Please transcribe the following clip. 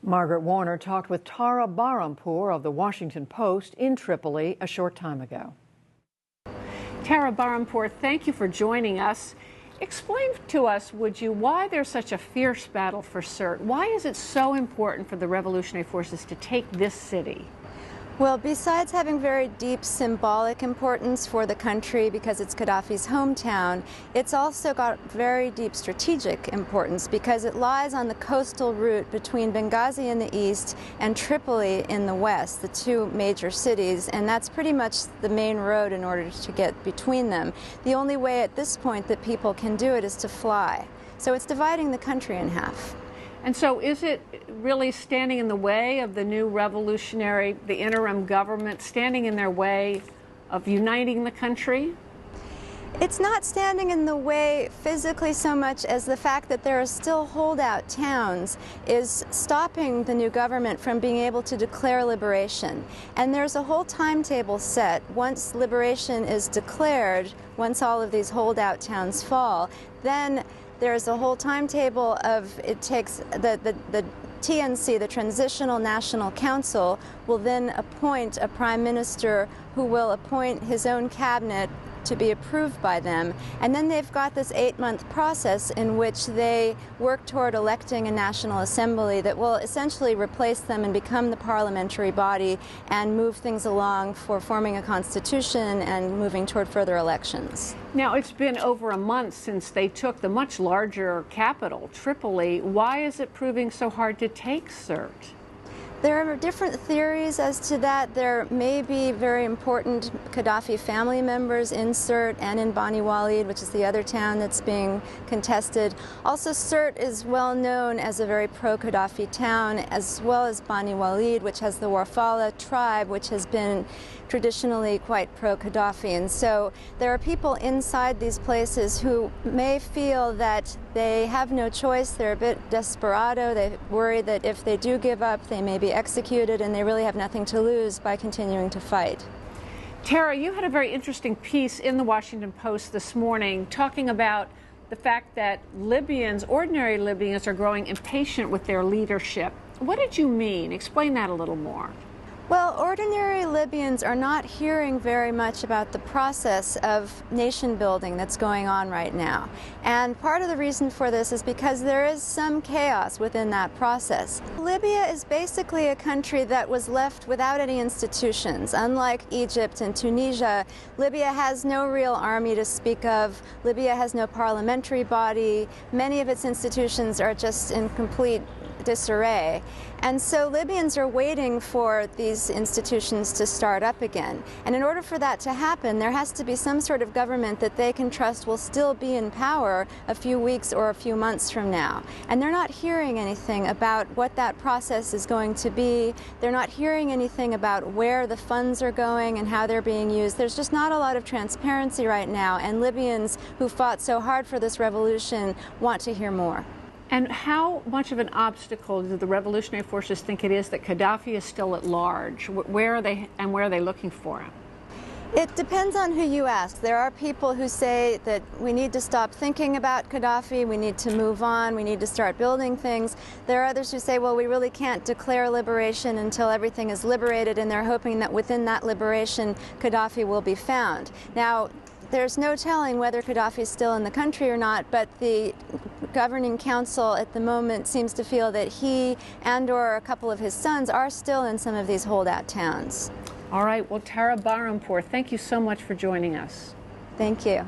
Margaret Warner talked with Tara Barhampour of the Washington Post in Tripoli a short time ago. Tara Barhampour, thank you for joining us. Explain to us, would you, why there's such a fierce battle for Sirte? Why is it so important for the revolutionary forces to take this city? Well, besides having very deep symbolic importance for the country because it's Gaddafi's hometown, it's also got very deep strategic importance because it lies on the coastal route between Benghazi in the east and Tripoli in the west, the two major cities, and that's pretty much the main road in order to get between them. The only way at this point that people can do it is to fly. So it's dividing the country in half. And so is it really standing in the way of the new revolutionary, the interim government, standing in their way of uniting the country? It's not standing in the way physically so much as the fact that there are still holdout towns is stopping the new government from being able to declare liberation. And there's a whole timetable set. Once liberation is declared, once all of these holdout towns fall, then there's a whole timetable of, it takes the TNC, the Transitional National Council, will then appoint a prime minister who will appoint his own cabinet to be approved by them. And then they've got this 8-month process in which they work toward electing a National Assembly that will essentially replace them and become the parliamentary body and move things along for forming a constitution and moving toward further elections. Now, it's been over a month since they took the much larger capital, Tripoli. Why is it proving so hard to take Sirte? There are different theories as to that. There may be very important Gaddafi family members in Sirte and in Bani Walid, which is the other town that's being contested. Also, Sirte is well known as a very pro-Gaddafi town, as well as Bani Walid, which has the Warfala tribe, which has been traditionally quite pro-Gaddafi. And so there are people inside these places who may feel that they have no choice. They're a bit desperado. They worry that if they do give up, they may be executed, and they really have nothing to lose by continuing to fight. Tara, you had a very interesting piece in the Washington Post this morning talking about the fact that Libyans, ordinary Libyans, are growing impatient with their leadership. What did you mean? Explain that a little more. Well, ordinary Libyans are not hearing very much about the process of nation building that's going on right now. And part of the reason for this is because there is some chaos within that process. Libya is basically a country that was left without any institutions. Unlike Egypt and Tunisia, Libya has no real army to speak of. Libya has no parliamentary body. Many of its institutions are just in complete disarray. And so Libyans are waiting for these institutions to start up again. And in order for that to happen, there has to be some sort of government that they can trust will still be in power a few weeks or a few months from now. And they're not hearing anything about what that process is going to be. They're not hearing anything about where the funds are going and how they're being used. There's just not a lot of transparency right now, and Libyans who fought so hard for this revolution want to hear more. And how much of an obstacle do the revolutionary forces think it is that Gaddafi is still at large? Where are they, and where are they looking for him? It depends on who you ask. There are people who say that we need to stop thinking about Gaddafi, we need to move on, we need to start building things. There are others who say, well, we really can't declare liberation until everything is liberated, and they're hoping that within that liberation, Gaddafi will be found. Now, there's no telling whether Gaddafi is still in the country or not, but the governing council at the moment seems to feel that he and/or a couple of his sons are still in some of these holdout towns. All right. Well, Tara Barhampour, thank you so much for joining us. Thank you.